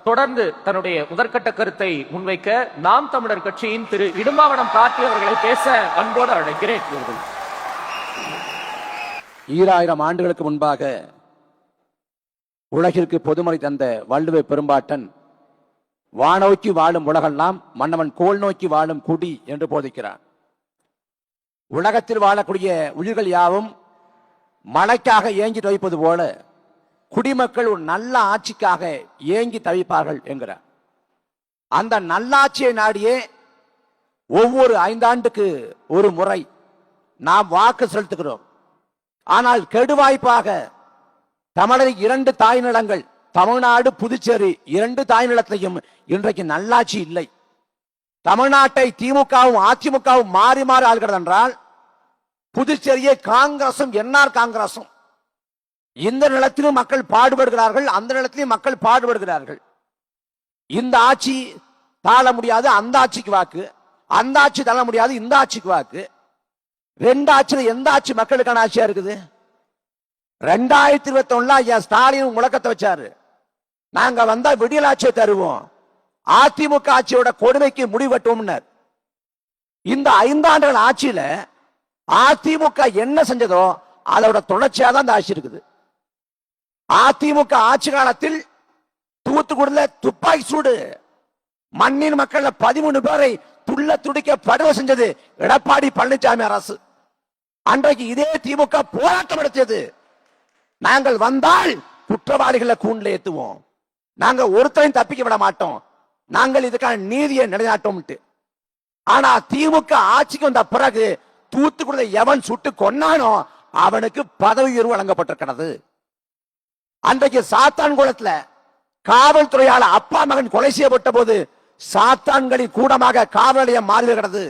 தொடர்ந்து தன்னுடைய முதற்கட்ட கருத்தை முன்வைக்க நாம் தமிழர் கட்சியின் திரு இடும்பாவனம் கார்த்தி அவர்களை பேச அன்போடு அழைக்கிறேன். 2000 ஆண்டுகளுக்கு முன்பாக உலகிற்கு பொதுமறை தந்த வள்ளுவ பெரும்பாட்டன் வானோக்கி வாழும் உலகெல்லாம் மன்னவன் கோல் நோக்கி வாழும் குடி என்று போதிக்கிறான். உலகத்தில் வாழக்கூடிய உயிர்கள் யாவும் மழைக்காக ஏங்கி தவிப்பது போல குடிமக்கள் ஒரு நல்ல ஆட்சிக்காக ஏங்கி தவிப்பார்கள் என்கிறார். அந்த நல்லாட்சியை நாடியே ஒவ்வொரு 5 ஆண்டுக்கு ஒரு முறை நாம் வாக்கு செலுத்துகிறோம். ஆனால் கெடுவாய்ப்பாக தமிழரின் 2 தாய் நிலங்கள், தமிழ்நாடு புதுச்சேரி 2 தாய் நிலத்தையும் இன்றைக்கு நல்லாட்சி இல்லை. தமிழ்நாட்டை திமுகவும் அதிமுகவும் மாறி மாறி ஆள்கிறது என்றால் புதுச்சேரியை காங்கிரசும் என்ஆர் காங்கிரசும் இந்த நிலத்திலும் மக்கள் பாடுபடுகிறார்கள், அந்த நிலத்திலும் மக்கள் பாடுபடுகிறார்கள். இந்த ஆட்சி தாழ முடியாது, அந்த ஆட்சிக்கு வாக்கு, அந்த ஆட்சி தள்ள முடியாது, இந்த ஆட்சிக்கு வாக்கு. 2 ஆட்சியில எந்த ஆட்சி மக்களுக்கான ஆட்சியா இருக்குது? 2021 ஐயா ஸ்டாலின் முழக்கத்தை வச்சாரு, நாங்க வந்தா விடியல் ஆட்சியை தருவோம், அதிமுக ஆட்சியோட கொடுமைக்கு முடிவெட்டுவோம். இந்த 5 ஆண்டுகள் ஆட்சியில அதிமுக என்ன செஞ்சதோ அதோட தொடர்ச்சியா தான் இந்த ஆட்சி இருக்குது. அதிமுக ஆட்சி காலத்தில் தூத்துக்குடியில துப்பாக்கி சூடு, மண்ணின் மக்கள் 13 பேரை துள்ள துடிக்க படுகொலை செஞ்சது எடப்பாடி பழனிசாமி அரசு. அன்றைக்கு இதே திமுக போராட்டம் நடத்தியது, நாங்கள் வந்தால் குற்றவாளிகளை கூண்டில் ஏத்துவோம், நாங்க ஒருத்தரையும் தப்பிக்க விட மாட்டோம், நாங்கள் இதுக்கான நீதியை நிலைநாட்டோம். ஆனா திமுக ஆட்சிக்கு வந்த பிறகு தூத்துக்குடியில எவன் சுட்டு கொன்னானோ அவனுக்கு பதவி உயர்வு வழங்கப்பட்டிருக்கிறது. அன்றைக்கு சாத்தான்குளத்துல காவல்துறையால் அப்பா மகன் கொலை செய்யப்பட்ட போது சாத்தான்களின் கூடமாக காவல் நிலையம் மாறுகிறது.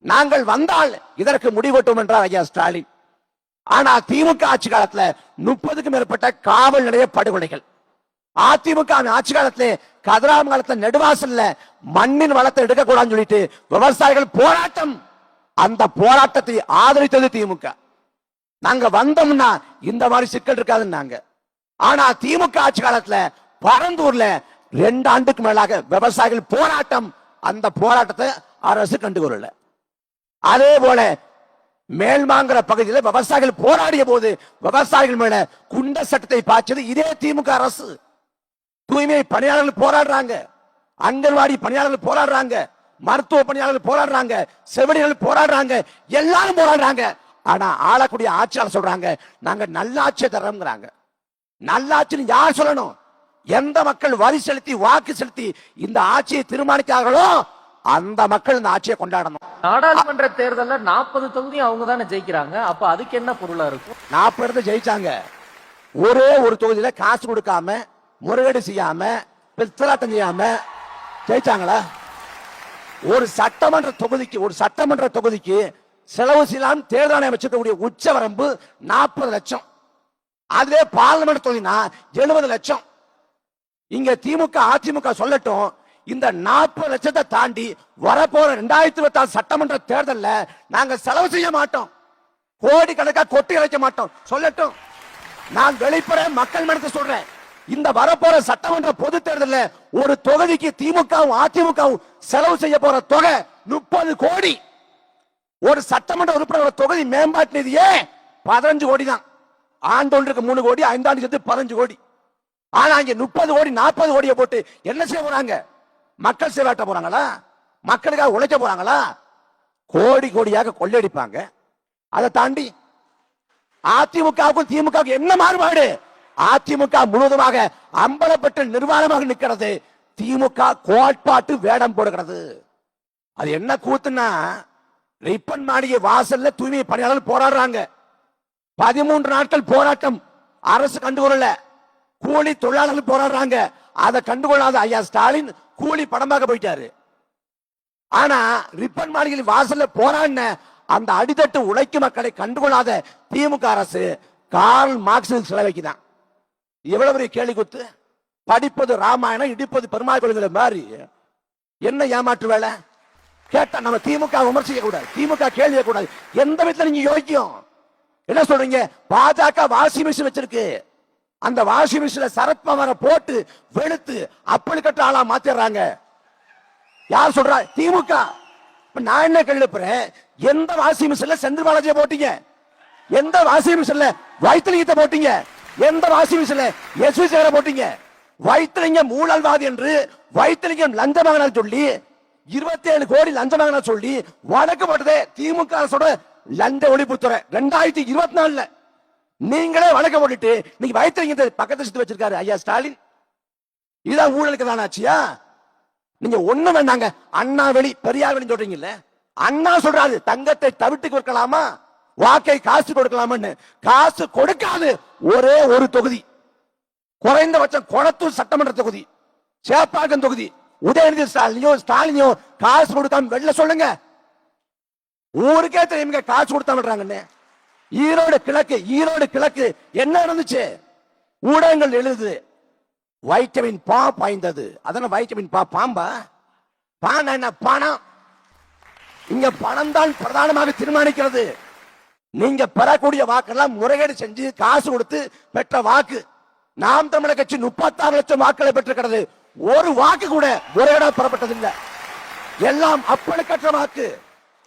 நாங்கள் வந்தால் இதற்கு முடிவெட்டும் என்றார் ஐயா ஸ்டாலின். ஆனா திமுக ஆட்சி காலத்துல 30க்கும் மேற்பட்ட காவல் நிலைய படுகொலைகள். அதிமுக ஆட்சி காலத்திலே கதிராமங்கலத்துல நெடுவாசல்ல மண்ணின் வளத்தை எடுக்கக்கூடாதுன்னு சொல்லிட்டு விவசாயிகள் போராட்டம், அந்த போராட்டத்தை ஆதரித்தது திமுக. நாங்க வந்தோம்னா இந்த மாதிரி சிக்கல் இருக்காதுன்னாங்க. ஆனா திமுக ஆட்சி காலத்துல பரந்தூர்ல 2 ஆண்டுக்கு மேலாக விவசாயிகள் போராட்டம், அந்த போராட்டத்தை அரசு கண்டுகொள்ளல. அதே போல மேல்மாங்கிற பகுதியில் விவசாயிகள் போராடிய போது விவசாயிகள் மேல குண்ட சட்டத்தை பாய்ச்சது இதே திமுக அரசு. தூய்மை பணியாளர்கள் போராடுறாங்க, அங்கன்வாடி பணியாளர்கள் போராடுறாங்க, மருத்துவ பணியாளர்கள் போராடுறாங்க, செவிலியர்கள் போராடுறாங்க, எல்லாரும் போராடுறாங்க. ஆனா ஆளக்கூடிய ஆட்சியாளர் சொல்றாங்க நாங்க நல்லாட்சியை தர்றோம்ங்கிறாங்க. நல்லாட்சின்னு யார் சொல்லணும்? எந்த மக்கள் வரி செலுத்தி வாக்கு செலுத்தி இந்த ஆட்சியை தீர்மானிக்கிறார்களோ அந்த மக்கள் இந்த ஆட்சியை கொண்டாடணும். நாடாளுமன்ற தேர்தல்ல 40 தொகுதி அவங்க தானே ஜெயிக்கிறாங்க, அப்ப அதுக்கு என்ன பொருளா இருக்கும்? 40 ஜெயிச்சாங்க, ஒரே ஒரு தொகுதியில காசு கொடுக்காம முறைகேடு செய்யாம பித்தலாட்டம் செய்யாம ஜெயிச்சாங்களா? ஒரு சட்டமன்ற தொகுதிக்கு செலவு செய்யலாம் தேர்தல் ஆணையம் வச்சிருக்கக்கூடிய உச்ச வரம்பு 40 லட்சம். அதுவே பார்லிமெண்ட் தொகுதினா 70 லட்சம். இங்க திமுக அதிமுக சொல்லட்டும், இந்த 40 லட்சத்தை தாண்டி வரப்போற 2026 சட்டமன்ற தேர்தல்ல நாங்க செலவு செய்ய மாட்டோம், கோடி கணக்கா கொட்டி அழைக்க மாட்டோம் சொல்லட்டும். நான் வெளிப்பட மக்கள் மனத்தை சொல்றேன், இந்த வரப்போற சட்டமன்ற பொது தேர்தலில் ஒரு தொகுதிக்கு திமுகவும் அதிமுகவும் செலவு செய்ய போற தொகை 30 கோடி. ஒரு சட்டமன்ற உறுப்பினர் தொகுதி மேம்பாட்டு நிதியே 15 கோடி தான். ஆண்டொன்றுக்கு 3 கோடி, 5 ஆண்டு சேர்த்து 15 கோடி. ஆனா இங்க 30 கோடி 40 கோடியை போட்டு என்ன செய்ய போறாங்க? மக்கள் சேவாட்ட போறாங்களா? மக்களுக்காக உழைக்க போறாங்களா? கோடி கோடியாக கொள்ளையடிப்பாங்க. அதை தாண்டி அதிமுகவுக்கும் திமுகவுக்கும் என்ன மாறுபாடு? அதிமுக முழுவதுமாக அம்பலப்பட்டு நிர்வாணமாக நிற்கிறது, திமுக கோட்பாட்டு வேடம் போடுகிறது. அது என்ன கூத்துன்னா, ரிப்பன் மாளிகை வாசல்ல தூய்மை பணியாளர்கள் போராடுறாங்க, 13 நாட்கள் போராட்டம், அரசு கண்டுகொள்ளல. கூலி தொழிலாளர்கள் போராடுறாங்க, அதை கண்டுகொள்ளாத ஐயா ஸ்டாலின் கூலி படமாக போயிட்டாரு. ஆனா ரிப்பன் மாளிகை வாசல்ல போராடின அந்த அடித்தட்டு உழைக்கும் மக்களை கண்டுகொள்ளாத திமுக அரசு கார்ல் மார்க்ஸ் செலவைக்குதான். எவ்வளவு பெரிய கேள்வி குத்து! படிப்பது ராமாயணம், இடிப்பது பெருமாள் கோயில்களை மாதிரி என்ன ஏமாற்று வேலை கேட்டா நம்ம திமுக விமர்சிக்க கூடாது, திமுக கேள்வி கூடாது. எந்த விதத்துல நீங்க யோசிக்கும்? என்ன சொல்றீங்க? பாஜக வாஷிங் மிஷின் வச்சிருக்கு, அந்த வாஷிங் மிஷின்ல சரத்பவாரை போட்டு வெளுத்து அப்படி கட்ட ஆளா மாத்திடுறாங்க. யார் சொல்றா? திமுக. நான் என்ன கேள்விப்படுறேன், எந்த வாஷிங் மிஷின்ல செந்தில் பாலாஜியை போட்டீங்க? எந்த வாஷிங் மிஷின்ல வைத்திலிங்கத்தை போட்டீங்க? எந்த வாஷிங் மிஷின்ல எஸ்வி சேகரை போட்டீங்க? வைத்திலிங்கம் ஊழல்வாதி என்று வைத்திலிங்கம் லஞ்ச வாங்கினார் சொல்லி 27 கோடி லஞ்சம் வாங்கினார் சொல்லி வழக்கு போட்டதே திமுக அரசோட லஞ்ச ஒழிப்புத்துறை 2024. நீங்களே வழக்க போட்டுட்டு நீங்க வைத்திலிங்கத்தை பக்கத்து சுத்தி வச்சிருக்காரு ஐயா ஸ்டாலின். இதான் ஊழலுக்கு தானே ஆச்சியா? நீங்க ஒண்ணு வேண்டாங்க, அண்ணா வெளி பெரியார் வெளி சொல்றீங்கல்ல, அண்ணா சொல்றாரு தங்கத்தை தவிட்டு கொடுக்கலாமா, வாக்கை காசு கொடுக்கலாமான்னு. காசு கொடுக்காது ஒரே ஒரு தொகுதி, குறைந்தபட்சம் கொளத்தூர் சட்டமன்ற தொகுதி, சேப்பாக்கம் தொகுதி. உதயநிதி ஸ்டாலினியோ காசு கொடுக்காம வெளில சொல்லுங்க. ஊருக்கே தெரியுங்க காசு கொடுத்தா விடுறாங்கன்னு. ஈரோடு கிழக்கு என்ன நடந்துச்சு? ஊடகங்கள் எழுது வைட்டமின் பா பாய்ந்தது. அதனால வைட்டமின் பா பாம்பா? பான என்ன? பணம். இங்க பணம் தான் பிரதானமாக தீர்மானிக்கிறது. நீங்க பெறக்கூடிய வாக்கெல்லாம் முறைகேடு செஞ்சு காசு கொடுத்து பெற்ற வாக்கு. நாம் தமிழர் கட்சி 36 லட்சம் வாக்களை பெற்றிருக்கிறது. ஒரு வாக்கு கூட முறைகேடா பெறப்பட்டதில்லை. எல்லாம் அப்பழுக்கற்ற வாக்கு.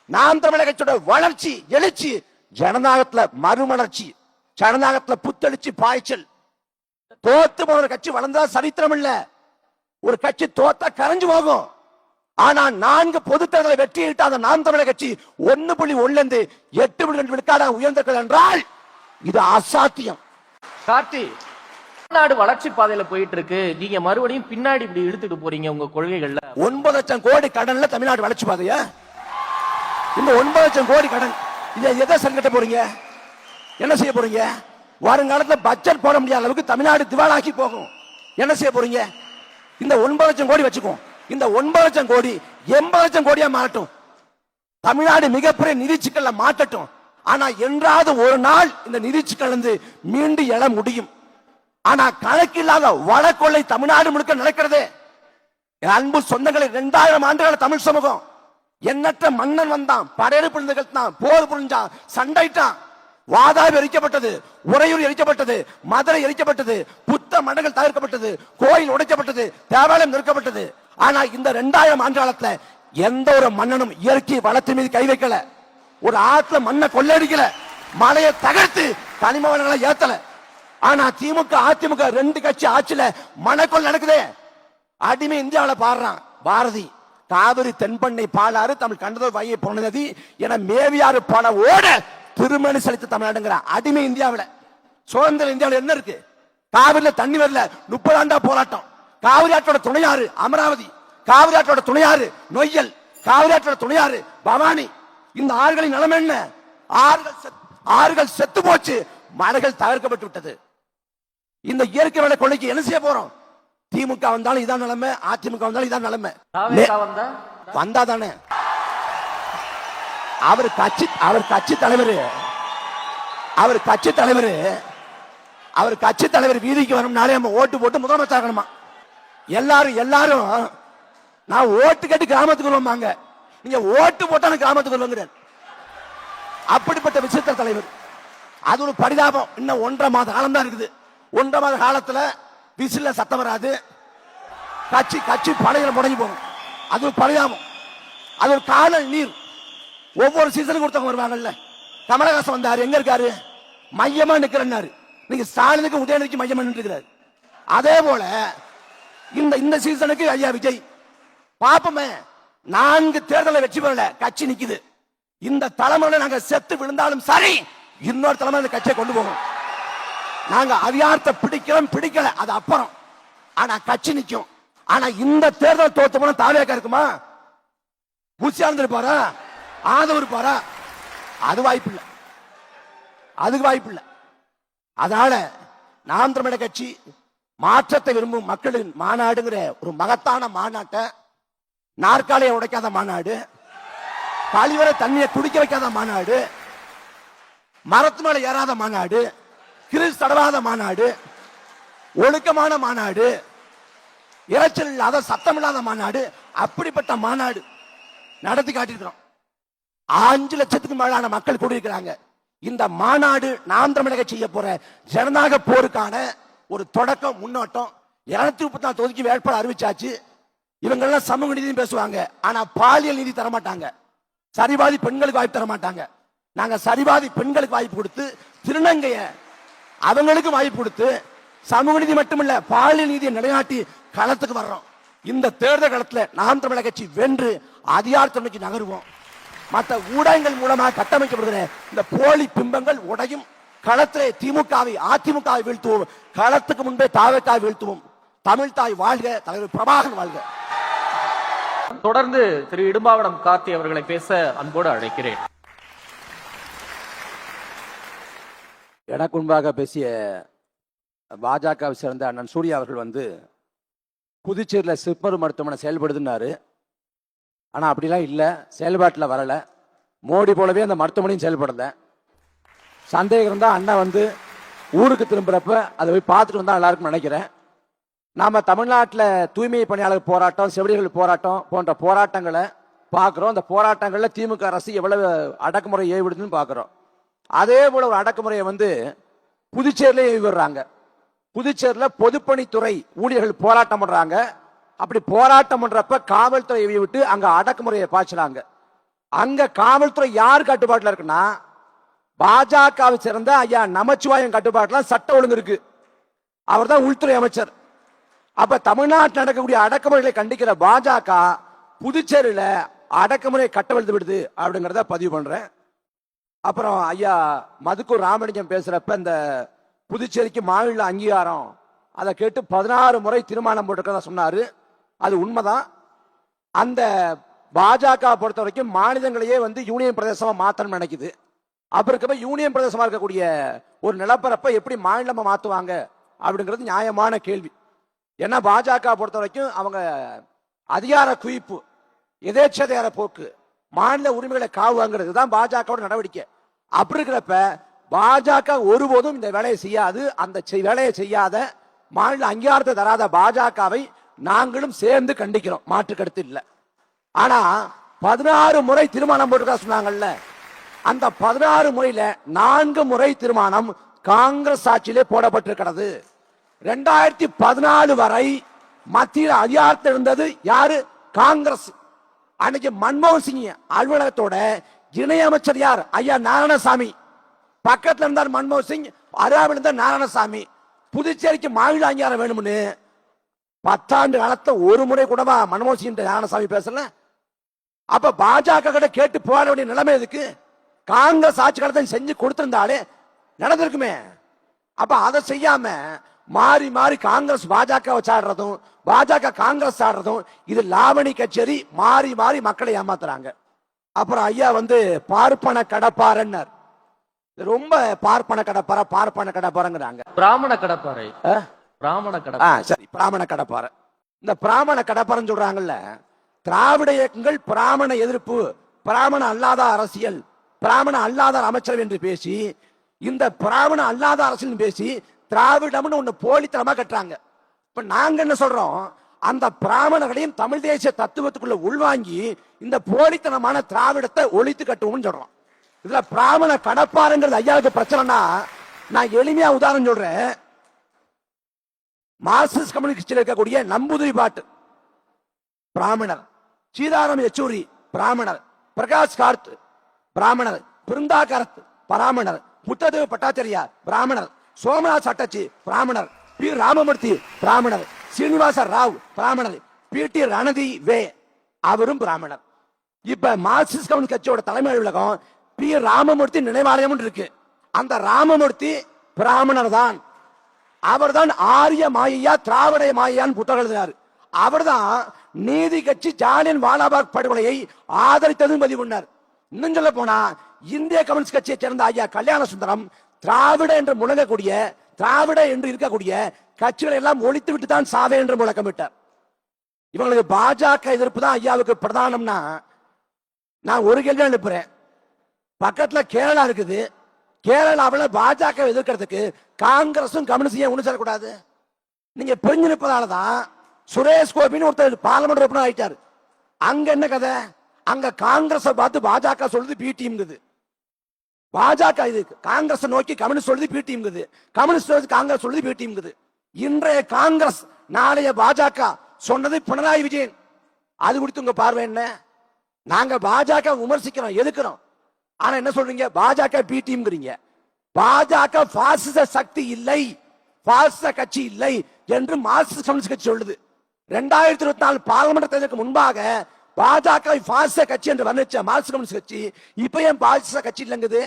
நாம் தமிழர் கட்சியோட வளர்ச்சி, எழுச்சி, ஜனநாயகத்துல மறுமலர்ச்சி, ஜனநாயகத்துல புத்தெழுச்சி, பாய்ச்சல். தோத்து போன கட்சி வளர்ந்தா சரித்திரம் இல்ல. ஒரு கட்சி தோத்தா கரைஞ்சு போகும். ஆனா 4 பொது தேர்தலை வெற்றியிட்ட அந்த நாம் தமிழர் கட்சி 1.1 8.2 விழுக்காடாக உயர்ந்திருக்கிறது என்றால் இது அசாத்தியம். கார்த்தி, தமிழ்நாடு வளர்ச்சி பாதையில போயிட்டு இருக்கு, நீங்க மறுபடியும் பின்னாடி இப்படி இழுத்துட்டு போறீங்க உங்க கொள்கைகள்ல. 9 லட்சம் கோடி கடன்ல தமிழ்நாடு வளர்ச்சி பாதையா? இந்த 9 லட்சம் கோடி கடன் இதை எதை சங்கட்ட போறீங்க? என்ன செய்ய போறீங்க? வருங்காலத்தில் பட்ஜெட் போட முடியாத அளவுக்கு தமிழ்நாடு திவாலாக்கி போகும். என்ன செய்ய போறீங்க? இந்த 9 லட்சம் கோடி வச்சுக்கோ. இந்த 9 லட்சம் கோடி 80 லட்சம் கோடியா மாறட்டும். தமிழ்நாடு மிகப்பெரிய நிதி சிக்கல்ல மாட்டட்டும். ஆனா என்றாவது ஒரு நாள் இந்த நிதி சிக்கல் இருந்து மீண்டு எழ முடியும். ஆனா கணக்கில்லாத வடகொள்ளை தமிழ்நாடு முழுக்க நடக்கிறதே. அன்பு சொந்தங்களை 2000 ஆண்டுகள் தமிழ் சமூகம் எண்ணற்ற மன்னன் வந்தான், படையெடுப்பு நிகழ்த்தான், போர் புரிஞ்சான், சண்டைட்டான். வாதாபி எரிக்கப்பட்டது, உறையூர் எரிக்கப்பட்டது, மதுரை எரிக்கப்பட்டது, புத்த மடங்கள் தகர்க்கப்பட்டது, கோயில் உடைக்கப்பட்டது, தேவாலயம் நிறுக்கப்பட்டது. ஆனா இந்த 2000 ஆண்டு காலத்துல எந்த ஒரு மன்னனும் இயற்கை வளத்தின் மீது கை வைக்கல. ஒரு ஆத்துல மண்ணை கொள்ளையடிக்கல, மலையை தகர்த்து கனிம வளங்களை ஏத்தல. ஆனா திமுக அதிமுக 2 கட்சி ஆட்சியில மணக்கொள் நடக்குதே. அடிமை இந்தியாவில் பாடுறான் பாரதி, காவிரி தென்பண்ணை பாலாறு தமிழ் கண்டதோ வையை பொன்னதி என மேவியாறு பல ஓட திருமணி செலுத்த தமிழ்நாடுங்கிற அடிமை இந்தியாவில். சுதந்திர இந்தியாவில் என்ன இருக்கு? காவிரியில தண்ணி வரல, 30 ஆண்டா போராட்டம். காவிரி ஆற்றோட துணையாறு அமராவதி, காவிரி ஆற்றோட துணையாறு நொய்யல், காவிரி ஆற்றோட துணையாறு பவானி. இந்த ஆறுகளின் நிலைமை என்ன? ஆறுகள் செத்து போச்சு, மலைகள் தகர்க்கப்பட்டு விட்டது. இந்த இயற்கை வள கொள்ளைக்கு என்ன செய்ய போறோம்? திமுக வந்தாலும் இதான் நிலைமை, அதிமுக வந்தாலும் இதான் நிலைமை. வந்தா தானே அவர் கட்சி தலைவர் வீதிக்கு வரும்னாலே நம்ம ஓட்டு போட்டு முதலமைச்சர் ஆகணுமா? எல்லாரும் நான் ஓட்டு கேட்டு கிராமத்துக்கு வருவாங்க. நீங்க ஓட்டு போட்டாலும் கிராமத்துக்கு வருவாங்க. அப்படிப்பட்ட விசித்திர தலைவர். அது ஒரு பரிதாபம். இன்னும் 1.5 மாத காலம் தான் இருக்குது. 1.5 மாத காலத்துல விசில சத்தம் வராது, கட்சி படையில முடங்கி போகும். அது ஒரு பரிதாபம். அது ஒரு காணல் நீர். ஒவ்வொரு சீசனுக்கு ஒருத்தவங்க வருவாங்கல்ல. கமலஹாசன் வந்தாரு, எங்க இருக்காரு? மையமா நிக்கிறாரு. நீங்க ஸ்டாலினுக்கு உதயநிதிக்கு மையமா நின்றுக்கிறாரு. அதே போல இந்த சீசனுக்கு ஐயா விஜய் பாப்பமே 4 தேர்தலை வெற்றி பெறல, கட்சி நிக்குது. இந்த தலைமுறையில நாங்க செத்து விழுந்தாலும் சரி, இன்னொரு தலைமுறை கட்சியை கொண்டு போகும். நாங்க அதிகாரத்தை பிடிக்கல அது அப்புறம். ஆனா கட்சி நிக்கும். ஆனா இந்த தேர்தல் தோத்து போன தாவேக்கா இருக்குமா? புசியாந்து இருப்பாரா? ஆதவ இருப்பாரா? அது வாய்ப்பு இல்லை. அதுக்கு வாய்ப்பு இல்லை. அதனால நாம் தமிழர் கட்சி மாற்றத்தை விரும்பும் மக்களின் மாநாடுங்கிற ஒரு மகத்தான மாநாட்டை, நாற்காலியை உடைக்காத மாநாடு, கழிவறை தண்ணியை குடிக்க வைக்காத மாநாடு, மரத்து மேல ஏறாத மாநாடு, கிறிஸ் தடவாத மாநாடு, ஒழுக்கமான மாநாடு, இறைச்சல் இல்லாத சத்தம் இல்லாத மாநாடு, அப்படிப்பட்ட மாநாடு நடத்தி காட்டியிருக்கிறோம். 5 லட்சத்துக்கு மேலான மக்கள் கூடியிருக்கிறாங்க. இந்த மாநாடு நாம் தமிழக செய்ய போற ஜனநாயக போருக்கான ஒரு தொடக்கம் முன்னோட்டம். 234 தொகுதிக்கு வேட்பாளர் அறிவிச்சாச்சு. இவங்க எல்லாம் சமூக நீதி பேசுவாங்க, ஆனா பாலியல் நீதி தர மாட்டாங்க. சரிபாதி பெண்களுக்கு வாய்ப்பு தர மாட்டாங்க. நாங்க சரிபாதி பெண்களுக்கு வாய்ப்பு கொடுத்து, திருநங்கைய அவங்களுக்கு வாய்ப்பு கொடுத்து, சமூக நீதி மட்டுமல்ல பாலியல் நீதியை நிலைநாட்டி களத்துக்கு வர்றோம். இந்த தேர்தல் களத்தில் நாம் தமிழர் கட்சி வென்று அதிகாரத்தை நோக்கி நகருவோம். மற்ற ஊடகங்கள் மூலமாக கட்டமைக்கப்படுகிற இந்த போலி பிம்பங்கள் உடையும். களத்திலே திமுகவை அதிமுகவை வீழ்த்துவோம். களத்துக்கு முன்பே தாவேக்காவை வீழ்த்துவோம். தமிழ் தாய் வாழ்க, தலைவர் பிரபாகரன் வாழ்க. தொடர்ந்து திரு இடும்பாவனம் கார்த்தி அவர்களை பேச அன்போடு அழைக்கிறேன். எனக்கு முன்பாக பேசிய பாஜகவை சேர்ந்த அண்ணன் சூர்யா அவர்கள் புதுச்சேரியில் சிப்மரு மருத்துவமனை செயல்படுதுன்னாரு. ஆனால் அப்படிலாம் இல்லை, செயல்பாட்டில் வரல. மோடி போலவே அந்த மருத்துவமனையும் செயல்படல. சந்தேகம் இருந்தால் அண்ணன் ஊருக்கு திரும்புறப்ப அதை போய் பார்த்துட்டு வந்தா எல்லாருக்கும் நினைக்கிறேன். நாம தமிழ்நாட்டில் தூய்மை பணியாளர் போராட்டம், செவிலியர்கள் போராட்டம் போன்ற போராட்டங்களை பார்க்குறோம். அந்த போராட்டங்களில் திமுக அரசு எவ்வளவு அடக்குமுறை ஏவிடுதுன்னு பார்க்குறோம். அதே போல ஒரு அடக்குமுறையை புதுச்சேரியில ஏவி விடுறாங்க. புதுச்சேரியில் பொதுப்பணித்துறை ஊழியர்கள் போராட்டம் பண்றாங்க. அப்படி போராட்டம் பண்றப்ப காவல்துறை விட்டு அங்க அடக்குமுறையை பாய்ச்சுறாங்க. அங்க காவல்துறை யார் கட்டுப்பாட்டில் இருக்குன்னா, பாஜகவை சேர்ந்த ஐயா நமச்சிவாயம் கட்டுப்பாட்டில் சட்ட ஒழுங்கு இருக்கு. அவர் தான் உள்துறை அமைச்சர். அப்ப தமிழ்நாட்டில் நடக்கக்கூடிய அடக்குமுறைகளை கண்டிக்கிற பாஜக புதுச்சேரியில அடக்குமுறை கட்டவிழ்த்து விடுது அப்படிங்கிறத பதிவு பண்றேன். அப்புறம் ஐயா மதுக்கூர் ராமலிங்கம் பேசுறப்ப இந்த புதுச்சேரிக்கு மாநில அங்கீகாரம் அதை கேட்டு 16 முறை தீர்மானம் போட்டிருக்கிறதா சொன்னாரு. அது உண்மைதான். அந்த பாஜக பொறுத்த வரைக்கும் மாநிலங்களையே யூனியன் பிரதேசமா மாத்தணும்னு நினைக்குது. அப்ப இருக்கப்ப யூனியன் பிரதேசமா இருக்கக்கூடிய ஒரு நிலப்பரப்பை எப்படி மாநிலமா மாத்துவாங்க அப்படிங்கிறது நியாயமான கேள்வி. ஏன்னா பாஜக பொறுத்த வரைக்கும் அவங்க அதிகார குவிப்பு, எதேச்சதிகார போக்கு, மாநில உரிமைகளை காவுங்கிறது தான் பாஜக நடவடிக்கை. அப்படி இருக்கிறப்ப பாஜக ஒருபோதும் இந்த வேலையை செய்யாது. அந்த வேலையை செய்யாத, மாநில அங்கீகாரத்தை தராத பாஜகவை நாங்களும் சேர்ந்து கண்டிக்கிறோம், மாற்று கருத்து இல்லை. ஆனா 16 முறை தீர்மானம் போட்டுக்கா சொன்னாங்கல்ல, அந்த 16 முறையில 4 முறை தீர்மானம் காங்கிரஸ் ஆட்சியிலே போடப்பட்டிருக்கிறது. 2014 வரை மத்தியில் அதிகாரத்தில் இருந்தது யாரு? காங்கிரஸ். அன்னைக்கு மன்மோகன் சிங் அலுவலகத்தோட இணையமைச்சர் யார்? ஐயா நாராயணசாமி. பக்கத்தில் இருந்தார் மன்மோகன் சிங், அருகாமையில் இருந்தார் நாராயணசாமி. புதுச்சேரிக்கு மாநில அங்கீகாரம் வேணும்னு 10 ஆண்டு காலத்தை ஒரு முறை கூடவா மன்மோகன் சிங் நாராயணசாமி பேசல. அப்ப பாஜக கிட்ட கேட்டு போட வேண்டிய நிலைமை எதுக்கு? காங்கிரஸ் ஆட்சி காலத்தை செஞ்சு கொடுத்திருந்தாலே நடந்திருக்குமே. அப்ப அதை செய்யாம மாறி மாறி காங்கிரஸ் பாஜக சாடுறதும், பாஜக காங்கிரஸ் ஆடுறதும், இது லாவணி கச்சேரி. மாறி மாறி மக்களை ஏமாத்துறாங்க. அப்புறம் ஐயா பார்ப்பன கடப்பாரன்னார். ரொம்ப பார்ப்பன கடப்பார, பார்ப்பன கடப்பாரங்கிறாங்க. பிராமண கடப்பாறை, பிராமண கடப்பாறை. சரி, பிராமண கடப்பாறை. இந்த பிராமண கடப்பாரன்னு சொல்றாங்கல்ல, திராவிட இயக்கங்கள் பிராமண எதிர்ப்பு, பிராமண அல்லாத அரசியல், பிராமண அல்லாத அமைச்சர் என்று பேசி, இந்த பிராமண அல்லாத அரசியல் பேசி திராவிடம்னு ஒண்ணு போலித்தனமா கட்டுறாங்க. இப்ப நாங்க என்ன சொல்றோம்? அந்த பிராமணர்களையும் தமிழ் தேசிய தத்துவத்துக்குள்ள உள்வாங்கி இந்த போலித்தனமான திராவிடத்தை ஒழித்து கட்டுவோம்னு சொல்றோம். இதுல பிராமண கடப்பாருங்கிறது ஐயாவுக்கு பிரச்சனைனா, நான் எளிமையா உதாரணம் சொல்றேன். மார்க்சிஸ்ட் கம்யூனிஸ்டில் இருக்கக்கூடிய நம்பூதிரி பாட்டு பிராமணர், சீதாராம் யெச்சூரி பிராமணர், பிரகாஷ் கார்த் பிராமணர், பிருந்தா கரத் பிராமணர், புத்ததேவ பட்டாச்சாரியா பிராமணர், சோமநாத் சட்டர்ஜி பிராமணர், பி ராமமூர்த்தி பிராமணர், சீனிவாச ராவ் பிராமணர், பி டி ரணதி வே அவரும் பிராமணர். இப்ப மார்க்சிஸ்ட் கம்யூனிஸ்ட் கட்சியோட தலைமை அலுவலகம் பி ராமமூர்த்தி நினைவாலயம் இருக்கு. அந்த ராமமூர்த்தி பிராமணர் தான். அவர் தான் ஆரிய மாயா திராவிட மாயான்னு புத்தகம் எழுதினார். அவர் தான் நீதி கட்சி ஜாலியன் வாலாபாக் படுகொலையை ஆதரித்ததும் பதிவு பண்ணார். இன்னும் சொல்ல போனா இந்திய கம்யூனிஸ்ட் கட்சியை சேர்ந்த ஐயா கல்யாண சுந்தரம் திராவிட என்று முழங்கக்கூடிய, திராவிட என்று இருக்கக்கூடிய கட்சிகளை எல்லாம் ஒழித்து விட்டு தான் சாவே என்று முழக்கமிட்டார். இவங்களுக்கு பாஜக எதிர்ப்பு தான் ஐயாவுக்கு பிரதானம்னா, நான் ஒரு கேள்வி அனுப்புறேன். பக்கத்துல கேரளா இருக்குது. கேரளாவில் பாஜக எதிர்க்கிறதுக்கு காங்கிரசும் கம்யூனிஸ்டும் ஒண்ணு சேரக்கூடாது. நீங்க பிரிஞ்சு நிற்பதாலதான் சுரேஷ் கோபின்னு ஒருத்தர் பார்லிமெண்ட் உறுப்பினர் ஆயிட்டாரு. அங்க என்ன கதை? அங்க காங்கிரஸ் பார்த்து பாஜக சொல்லுது பி டீம்ங்குது. பாஜக இது காங்கிரஸ் நோக்கி கம்யூனிஸ்ட் சொல்லுது பி டீம்ங்குது. கம்யூனிஸ்ட் காங்கிரஸ் சொல்லுது பி டீம்ங்குது. இன்றைய காங்கிரஸ் நாளைய பாஜக சொன்னது பினராயி விஜயன். அது குறித்து உங்க பார்வை என்ன? நாங்க பாஜக விமர்சிக்கிறோம், எதுக்குறோம். ஆனா என்ன சொல்றீங்க? பாஜக பி டீம்ங்கிறீங்க. பாஜக பாசிச சக்தி இல்லை, பாசிச கட்சி இல்லை என்று மார்க்சிஸ்ட் கம்யூனிஸ்ட் கட்சி சொல்லுது. 2024 பார்லிமெண்ட் தேர்தலுக்கு முன்பாக பாஜக பாசிச கட்சி என்று வர்ணிச்ச மார்க்சிஸ்ட் கம்யூனிஸ்ட் கட்சி இப்ப ஏன் பாசிச கட்சி இல்லங்குது?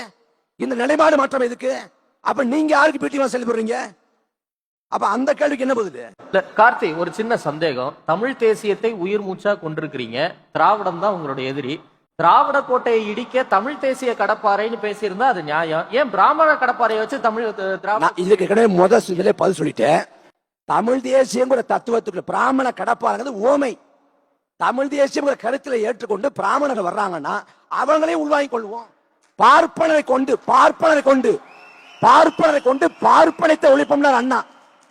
இந்த நிலைப்பாடு மாற்றம் எதுக்கு? அப்ப நீங்க யாருக்கு பி டீமா செயல்படுறீங்க? அப்ப அந்த கேள்விக்கு என்ன பதில்? கார்த்தி, ஒரு சின்ன சந்தேகம். தமிழ் தேசியத்தை உயிர் மூச்சா கொண்டிருக்கிறீங்க. திராவிடம் தான் உங்களுடைய எதிரி. திராவிட கோட்டையை இடிக்க தமிழ் தேசிய கடப்பாறைன்னு பேசியிருந்தா அது நியாயம். ஏன் பிராமண கடப்பாறையை வச்சு தமிழ் இதுக்கு கிடையாது. முதல் பதில் சொல்லிட்டேன். தமிழ் தேசியம் தத்துவத்துக்கு பிராமண கடப்பாறைங்கிறது ஓமை. தமிழ் தேசியம் கருத்துல ஏற்றுக்கொண்டு பிராமணர்கள் வர்றாங்கன்னா அவங்களையும் உள்வாங்கிக் கொள்வோம். பார்ப்பனரை கொண்டு பார்ப்பனத்தை ஒழிப்போம்னா அண்ணா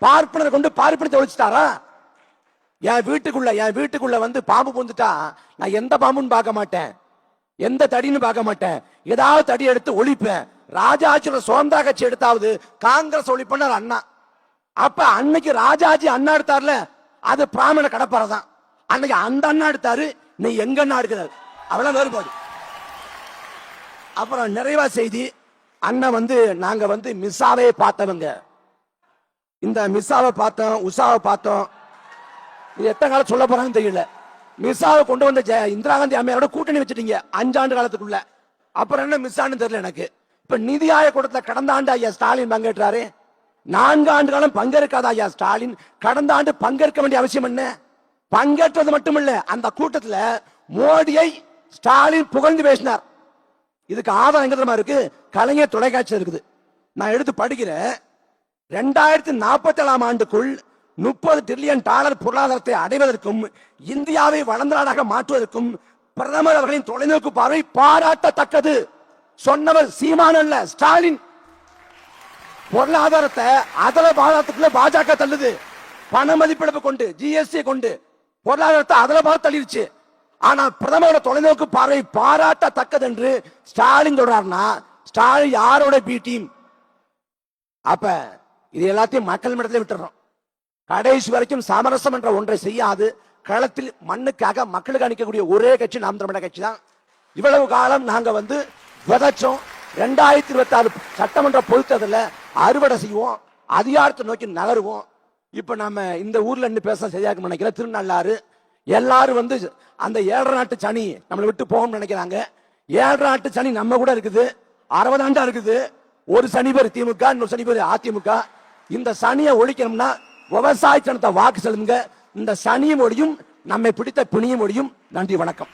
பார்ப்பனரை கொண்டு பார்ப்பனத்தை ஒழிச்சிட்டாரா? என் வீட்டுக்குள்ள வந்து பாம்பு புந்துட்டா நான் எந்த பாம்புன்னு பார்க்க மாட்டேன், எந்த தடின்னு பார்க்க மாட்டேன், ஏதாவது தடி எடுத்து ஒழிப்பேன். ராஜாஜியோட சுதந்திர கட்சி எடுத்தாவது காங்கிரஸ் ஒழிப்பண்ணார் அண்ணா. அப்ப அன்னைக்கு ராஜாஜி அண்ணா எடுத்தார்ல, அது பிராமண கடப்பாறை தான். அன்னைக்கு அந்த அண்ணா எடுத்தாரு, நீ எங்க அண்ணா எடுக்கிறாரு, அவ்வளவு வேறுபாடு. அப்புறம் நிறைவா செய்தி, அண்ணன் வந்து நாங்க வந்து மிஸ்ஸாவே பார்த்தவங்க. இந்த மிஸ்ஸாவை பார்த்தோம், உஷாவை பார்த்தோம். இது எத்தனை காலம் சொல்ல போறாங்கன்னு தெரியல. மிஸ்ஸாவை கொண்டு வந்த இந்திரா காந்தி அம்மையாரோட கூட்டணி வச்சுட்டீங்க 5 ஆண்டு காலத்துக்குள்ள. அப்புறம் என்ன மிஸ் ஆனு தெரியல எனக்கு. இப்ப நிதி ஆயோக கூட்டத்தில் கடந்த ஆண்டு ஐயா ஸ்டாலின் பங்கேற்றாரு. 4 ஆண்டு காலம் பங்கேற்காத ஐயா ஸ்டாலின் கடந்த ஆண்டு பங்கேற்க வேண்டிய அவசியம் என்ன? பங்கேற்றது மட்டுமில்ல, அந்த கூட்டத்தில் மோடியை ஸ்டாலின் புகழ்ந்து பேசினார். இதுக்கு ஆதாரம் எங்க தெரியுமா இருக்கு? கலைஞர் தொலைக்காட்சி இருக்குது. நான் எடுத்து படிக்கிறேன். 2047 ஆண்டுக்குள் $30 டிரில்லியன் பொருளாதாரத்தை அடைவதற்கும் இந்தியாவை வளர்ந்த நாடாக மாற்றுவதற்கும் பிரதமர் அவர்களின் தொலைநோக்கு பார்வை பாராட்டத்தக்கது. சொன்னவர் சீமான் அல்ல, ஸ்டாலின். பொருளாதாரத்தை அதல பாதாளத்துக்குள்ள பாஜக தள்ளுது. பண மதிப்பிழப்பு கொண்டு, ஜிஎஸ்டி கொண்டு பொருளாதாரத்தை அதல பாத தள்ளிடுச்சு. ஆனா பிரதமரோட தொலைநோக்கு பார்வை பாராட்டத்தக்கது என்று ஸ்டாலின் சொல்றாருன்னா, ஸ்டாலின் யாரோட பி டீம்? அப்ப இது எல்லாத்தையும் மக்கள் இடத்துல விட்டுறோம். கடைசி வரைக்கும் சமரசம் என்ற ஒன்றை செய்யாது களத்தில் மண்ணுக்காக மக்களுக்கு அளிக்கக்கூடிய ஒரே கட்சி நாம் தமிழர் கட்சி தான். இவ்வளவு காலம் நாங்க வந்து விதைச்சோம். 2026 சட்டமன்ற பொதுத்தேர்தலில் அறுவடை செய்வோம், அதிகாரத்தை நோக்கி நகருவோம். இப்ப நம்ம இந்த ஊர்ல இருந்து பேச சரியாக நினைக்கிறேன். திருநள்ளாறு எல்லாரும் வந்து அந்த 7 நாட்டு சனி நம்மளை விட்டு போகணும்னு நினைக்கிறாங்க. 7 நாட்டு சனி நம்ம கூட இருக்குது, 60 ஆண்டா இருக்குது. ஒரு சனி பேர் திமுக, இன்னொரு சனி பேர் அதிமுக. இந்த சனியை ஒழிக்கணும்னா விவசாய சனத்தை வாக்கு செலுத்துங்க. இந்த சனியும் ஒழியும், நம்மை பிடித்த பிணியும் ஒழியும். நன்றி, வணக்கம்.